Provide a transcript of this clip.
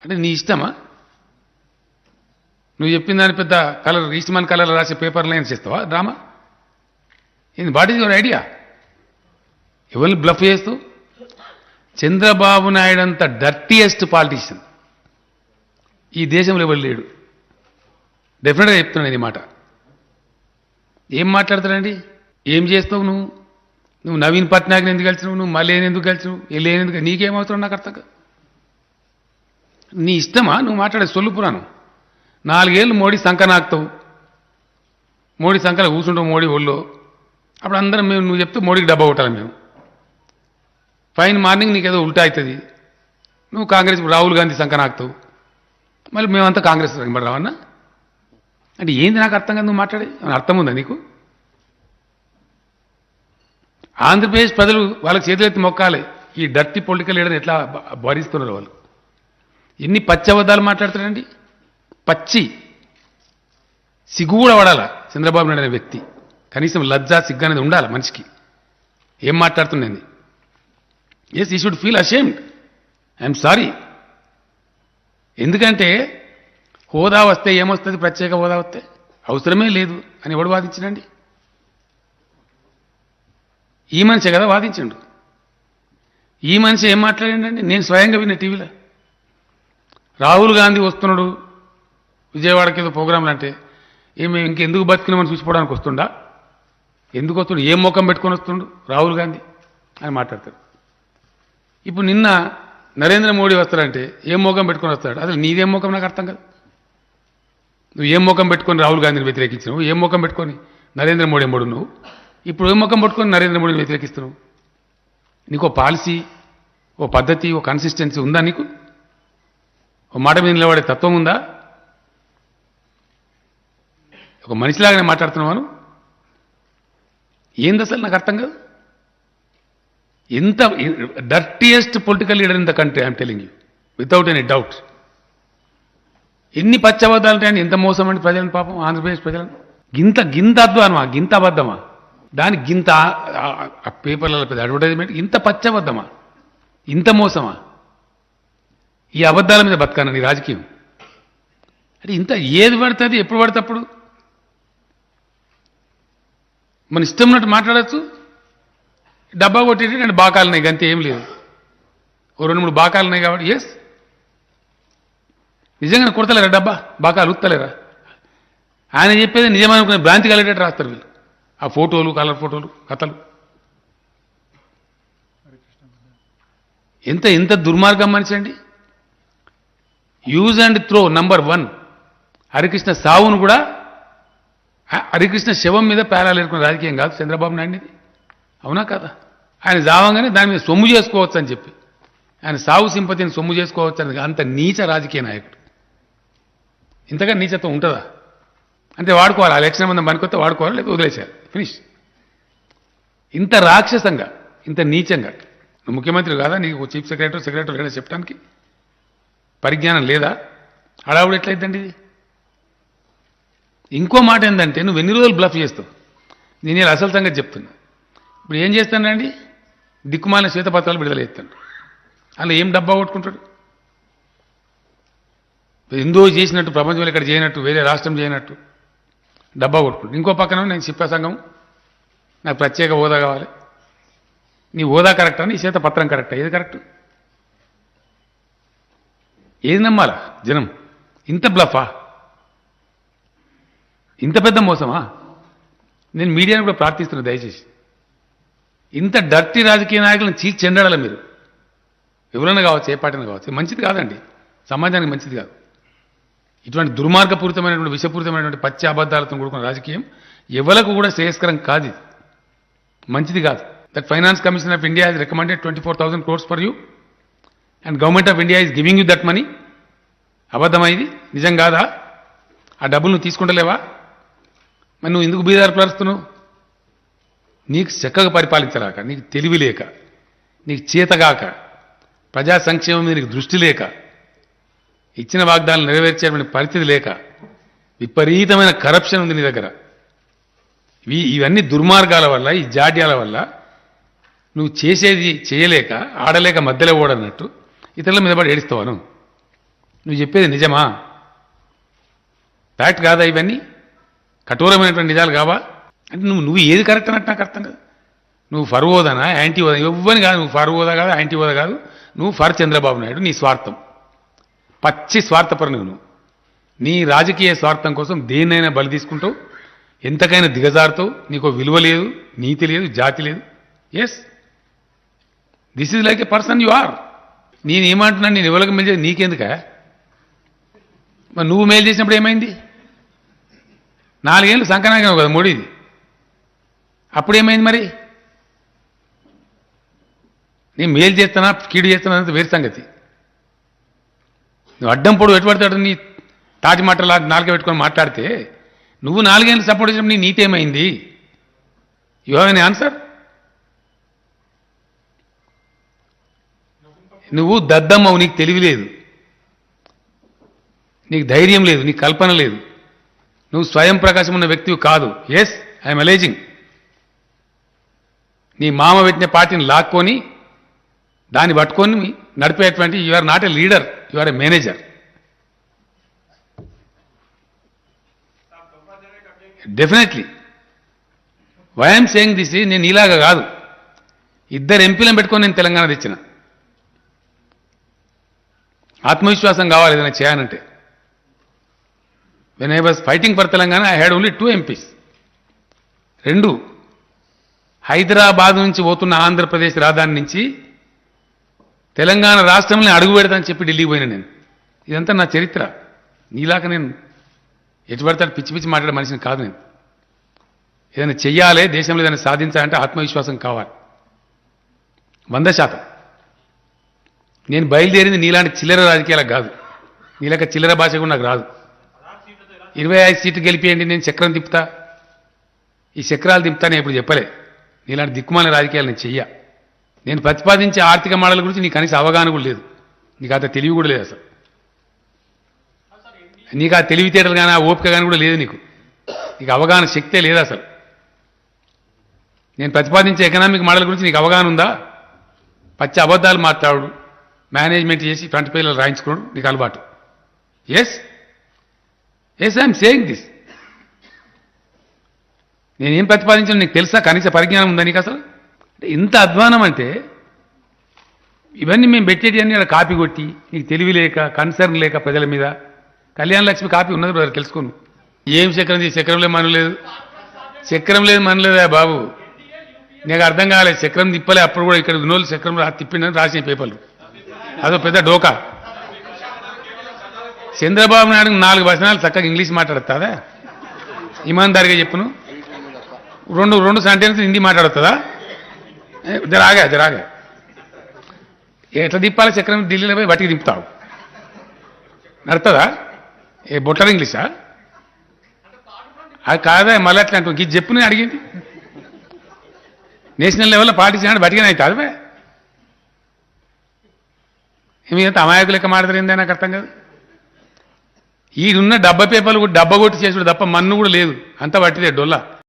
అంటే నీ ఇష్టమా? నువ్వు చెప్పిన దాని పెద్ద కలర్ ఈస్ట్మన్ కలర్ రాసే పేపర్ లైన్స్ చేస్తావా డ్రామా? ఏంది వాట్ ఈజ్ యువర్ ఐడియా? ఎవరిని బ్లఫ్ చేస్తూ? చంద్రబాబు నాయుడు అంత డర్టీయెస్ట్ పాలిటీషియన్ ఈ దేశంలో ఎవరు లేడు. డెఫినెట్గా చెప్తున్నాను ఇది మాట. ఏం మాట్లాడతాడండి? ఏం చేస్తావు నువ్వు నవీన్ పట్నాయక్ని ఎందుకు కలిసినావు? నువ్వు మళ్ళీ ఎందుకు కలిసినావు? ఎందుకు? నీకేం అవసరం నాకు అర్థం కాదు. నీ ఇష్టమా నువ్వు మాట్లాడే సొల్లు పురాణం? 4 ఏళ్ళు మోడీ సంఖ నాకుతావు, మోడీ సంఖలో కూర్చుంటావు మోడీ ఒళ్ళో. అప్పుడు అందరం మేము నువ్వు చెప్తే మోడీకి డబ్బా కొట్టాలి మేము. ఫైన్ మార్నింగ్ నీకేదో ఉల్టా అవుతుంది, నువ్వు కాంగ్రెస్ రాహుల్ గాంధీ సంఖ నాకుతావు, మళ్ళీ మేమంతా కాంగ్రెస్ వెంబడి రావన్నా? అంటే ఏంది నాకు అర్థం కాదు నువ్వు మాట్లాడే అర్థం ఉందా నీకు? ఆంధ్రప్రదేశ్ ప్రజలు వాళ్ళకి చేతులెత్తి మొక్కాలి ఈ డర్టీ పొలిటికల్ లీడర్ని ఎట్లా భరిస్తున్నారు వాళ్ళు. ఎన్ని పచ్చి అబద్ధాలు మాట్లాడుతారండి, పచ్చి. సిగ్గు కూడా పడాలా చంద్రబాబు నాయుడు అనే వ్యక్తి. కనీసం లజ్జా సిగ్గు అనేది ఉండాలి మనిషికి. ఏం మాట్లాడుతుండేది? ఎస్, ఈ should feel ashamed. I'm sorry. ఎందుకంటే హోదా వస్తే ఏమొస్తుంది? ప్రత్యేక హోదా వస్తే అవసరమే లేదు అని ఎవడు వాదించినండి? ఈ మనిషే కదా వాదించండు. ఈ మనిషి ఏం మాట్లాడండి? నేను స్వయంగా విన్న టీవీలో రాహుల్ గాంధీ వస్తున్నాడు విజయవాడకి ఏదో ప్రోగ్రాంలు అంటే ఏమి ఇంకెందుకు బతికినామని చూసిపోవడానికి వస్తుండా? ఎందుకు వస్తుండు? ఏం ముఖం పెట్టుకొని వస్తుండు రాహుల్ గాంధీ అని మాట్లాడతాడు. ఇప్పుడు నిన్న నరేంద్ర మోడీ వస్తాడంటే ఏం ముఖం పెట్టుకొని వస్తాడు? అసలు నీదేం ముఖం నాకు అర్థం కాదు. నువ్వు ఏం ముఖం పెట్టుకొని రాహుల్ గాంధీని వ్యతిరేకించినావు? ఏం ముఖం పెట్టుకొని నరేంద్ర మోడీ ఎంబడు నువ్వు? ఇప్పుడు ఏం ముఖం పెట్టుకొని నరేంద్ర మోడీని వ్యతిరేకిస్తున్నావు? నీకు పాలసీ, ఓ పద్ధతి, ఓ కన్సిస్టెన్సీ ఉందా నీకు? ఓ మాట మీద నిలబడే తత్వం ఉందా? ఒక మనిషిలాగానే మాట్లాడుతున్నావాను? ఏంది అసలు నాకు అర్థం కాదు. ఎంత dirtiest political leader in the country, I'm telling you without any doubt. ఎన్ని పచ్చబద్దాలు ఉంటాయండి? ఎంత మోసం అండి ప్రజలను, పాపం ఆంధ్రప్రదేశ్ ప్రజలను. గింత అద్వానమా, గింత అబద్ధమా? దానికి గింత పేపర్లలో పెద్ద అడ్వర్టైజ్మెంట్, ఇంత పచ్చబద్ధమా, ఇంత మోసమా? ఈ అబద్ధాల మీద బతకానండి రాజకీయం అంటే ఇంత ఏది పడుతుంది ఎప్పుడు పడితే అప్పుడు మన ఇష్టం ఉన్నట్టు మాట్లాడచ్చు. డబ్బా కొట్టేటి నేను బాకాలున్నాయి అంతే, ఏం లేదు. ఓ 2-3 బాకాలు ఉన్నాయి కాబట్టి ఎస్, నిజంగా కొడతలేరా డబ్బా, బాకాలు ఉత్తలేరా? ఆయన చెప్పేది నిజమనుకునే భ్రాంతి కలిగేటట్టు రాస్తారు వీళ్ళు. ఆ ఫోటోలు, కలర్ ఫోటోలు, కథలు. ఎంత దుర్మార్గం మనిషి అండి. Use and throw number 1. Harikrishna సావును కూడా హరికృష్ణ శవం మీద పేరాలు ఏరుకున్న రాజకీయం కాదు చంద్రబాబు నాయుడిది. అవునా కదా? ఆయన జావంగానే దాని మీద సొమ్ము చేసుకోవచ్చు అని చెప్పి, ఆయన సావు సింపతిని సొమ్ము చేసుకోవచ్చు అని అంత నీచ రాజకీయ నాయకుడు. ఇంతగా నీచత్వం ఉంటుందా? అంటే వాడుకోవాలి, ఆ ఎలక్షన్ మంది పనికొస్తే వాడుకోవాలి, లేదా వదిలేశారు, ఫినిష్. ఇంత రాక్షసంగా, ఇంత నీచంగా నువ్వు ముఖ్యమంత్రి కాదా? నీకు చీఫ్ సెక్రటరీ లేదా చెప్పడానికి పరిజ్ఞానం లేదా? హడావుడు ఎట్లయిద్దండి ఇది? ఇంకో మాట ఏంటంటే, నువ్వు ఎన్ని రోజులు బ్లఫ్ చేస్తావు? నేను అసలు సంగతి చెప్తున్నా. ఇప్పుడు ఏం చేస్తానండి? దిక్కుమాలిన శ్వేతపత్రాలు విడుదల చేస్తాను. అలా ఏం డబ్బా కొట్టుకుంటాడు? ఎందో చేసినట్టు, ప్రపంచంలో ఇక్కడ చేయనట్టు, వేరే రాష్ట్రం చేయనట్టు డబ్బా కొట్టుకుంటాడు. ఇంకో పక్కన నేను చెప్పే సంఘం, నాకు ప్రత్యేక హోదా కావాలి. నీ హోదా కరెక్టా, నీ శ్వేతపత్రం కరెక్టా? ఏది కరెక్ట్? ఏది నమ్మాలా జనం? ఇంత బ్లఫా? ఇంత పెద్ద మోసమా? నేను మీడియాను కూడా ప్రార్థిస్తున్నా, దయచేసి ఇంత డర్టీ రాజకీయ నాయకులను చీల్చి చెండాడాలి మీరు. ఎవరైనా కావచ్చు, ఏ పార్టీనా కావచ్చు. మంచిది కాదండి, సమాజానికి మంచిది కాదు. ఇటువంటి దుర్మార్గపూరితమైనటువంటి, విషపూరితమైనటువంటి పచ్చి అబద్ధాలతో కూడుకున్న రాజకీయం ఎవరికి కూడా శ్రేయస్కరం కాదు, ఇది మంచిది కాదు. That finance commission of India has recommended 24,000 crores for you and government of India is giving you that money. అబద్ధమా ఇది? నిజం కాదా? ఆ డబ్బులు నువ్వు తీసుకుంటలేవా? మరి నువ్వు ఎందుకు బీదారు పరుస్తున్నావు? నీకు చక్కగా పరిపాలించలేక, నీకు తెలివి లేక, నీకు చేతగాక, ప్రజా సంక్షేమం మీద నీకు దృష్టి లేక, ఇచ్చిన వాగ్దానాలు నెరవేర్చేటువంటి పరిస్థితి లేక, విపరీతమైన కరప్షన్ ఉంది నీ దగ్గర. ఇవన్నీ దుర్మార్గాల వల్ల, ఈ జాడ్యాల వల్ల నువ్వు చేసేది చేయలేక, ఆడలేక మధ్యలో ఓడన్నట్టు ఇతరుల మీద పడి ఏడుస్తావాను. నువ్వు చెప్పేది నిజమా? ఫ్యాక్ట్ కాదా ఇవన్నీ? కఠోరమైనటువంటి నిజాలు కావా? అంటే నువ్వు ఏది కరెక్ట్ అన్నట్టు నాకు అర్థం కాదు. నువ్వు ఫర్ హోదానా యాంటీ హోదా? ఇవ్వని కాదు, నువ్వు ఫర్ హోదా కాదు, యాంటీ హోదా కాదు, నువ్వు ఫర్ చంద్రబాబు నాయుడు. నీ స్వార్థం, పచ్చి స్వార్థపరం నువ్వు. నీ రాజకీయ స్వార్థం కోసం దేన్నైనా బలి తీసుకుంటావు, ఎంతకైనా దిగజారుతావు. నీకు విలువ లేదు, నీతి లేదు, జాతి లేదు. Yes, this is like a person you are. నేనేమంటున్నాను, నేను ఎవరికి మేలు చేసి నీకెందుక? మరి నువ్వు మేలు చేసినప్పుడు ఏమైంది? 4 ఏళ్ళు సంకనాగం కదా మోడీది, అప్పుడేమైంది మరి? నేను మేలు చేస్తానా కీడు చేస్తానా అంత వేరు సంగతి. నువ్వు అడ్డం పొడు ఎటుపడతాడు నీ తాటి మాటలా నాలుక పెట్టుకొని మాట్లాడితే, నువ్వు 4 ఏళ్ళు సపోర్ట్ చేసినప్పుడు నీ నీతి ఏమైంది? You have an answer? నువ్వు దద్దమ్మవు, నీకు తెలివి లేదు, నీకు ధైర్యం లేదు, నీకు కల్పన లేదు, నువ్వు స్వయం ప్రకాశం ఉన్న వ్యక్తివి కాదు. Yes, I'm alleging. నీ మామ పెట్టిన పార్టీని లాక్కొని దాన్ని పట్టుకొని నడిపేటువంటి you are not a leader, you are a manager. Definitely why I'm saying this, నేను ఇలాగా కాదు. 2 ఎంపీలను పెట్టుకొని నేను తెలంగాణ తెచ్చిన. ఆత్మవిశ్వాసం కావాలి ఏదైనా చేయాలంటే. When I was fighting for Telangana I had only 2 MPs. 2 Hyderabad నుంచి పోతున్న ఆంధ్రప్రదేశ్ రాజధాని నుంచి తెలంగాణ రాష్ట్రంలో అడుగు పెడతానని చెప్పి ఢిల్లీకి పోయినా నేను. ఇదంతా నా చరిత్ర. నీలాక నేను ఎటు పడతాడు పిచ్చి పిచ్చి మాట్లాడే మనిషిని కాదు నేను. ఏదైనా చెయ్యాలి, దేశంలో ఏదైనా సాధించాలంటే ఆత్మవిశ్వాసం కావాలి 100%. నేను బయలుదేరింది నీలాంటి చిల్లర రాజకీయాలకు కాదు, నీలాక చిల్లర భాష కూడా నాకు రాదు. 25 సీట్లు గెలిపియండి, నేను చక్రం తిప్పుతా, ఈ చక్రాలు తిప్పుతా నేను ఇప్పుడు చెప్పలే. నీలాంటి దిక్కుమాల రాజకీయాలు నేను చెయ్య. నేను ప్రతిపాదించే ఆర్థిక మోడల్ గురించి నీకు కనీస అవగాహన కూడా లేదు, నీకు అంత తెలివి కూడా లేదు అసలు. నీకు ఆ తెలివితేటలు కానీ ఆ ఓపిక కానీ కూడా లేదు నీకు అవగాహన శక్తే లేదు అసలు. నేను ప్రతిపాదించే ఎకనామిక్ మోడల్ గురించి నీకు అవగాహన ఉందా? పచ్చి అబద్ధాలు మాట్లాడు, మేనేజ్మెంట్ చేసి ఫ్రంట్ పేజీలు రాయించుకోవడం నీకు అలవాటు. Yes yes, I'm saying this. నేనేం ప్రతిపాదించాను నీకు తెలుసా? కనీస పరిజ్ఞానం ఉందా నీకు అసలు? అంటే ఇంత అధ్వానం అంటే ఇవన్నీ మేము పెట్టేటి అన్నీ అక్కడ కాపీ కొట్టి, నీకు తెలివి లేక, కన్సర్న్ లేక ప్రజల మీద. కళ్యాణ లక్ష్మి కాపీ ఉన్నది బ్రదర్, తెలుసుకోను. ఏం చక్రం చక్రంలో మనలేదు, చక్రం లేదు మనలేదా బాబు? నీకు అర్థం కాలేదు. చక్రం తిప్పలే అప్పుడు కూడా. ఇక్కడ వినోళ్ళు చక్రంలో తిప్పిండని రాసిన పేపర్లు, అదో పెద్ద డోకా. చంద్రబాబు నాయుడు 4 వచనాలు చక్కగా ఇంగ్లీష్ మాట్లాడుతుందా? ఇమాన్దారిగా చెప్పును. 2 సెంటెన్స్ హిందీ మాట్లాడుతుందా? జరాగా ఎట్లా తిప్పాలి చక్రం? ఢిల్లీలో పోయి బట్టికి దింపుతావు, నడుతుందా? ఏ బొట్టర్ ఇంగ్లీషా? అది కాదా మళ్ళీ అట్లా అంటూ ఇది చెప్పు. నేను అడిగింది నేషనల్ లెవెల్లో పార్టీస్ బట్టిగానే అవుతుంది. ఏమి అంత అమాయకులు లెక్క మాట్లాడతారు నాకు అర్థం కాదు. ఈడున్న డబ్బా పేపర్లు కూడా డబ్బా కొట్టి చేసుడు తప్ప మన్ను కూడా లేదు, అంతా పట్టిదే డొల్లా.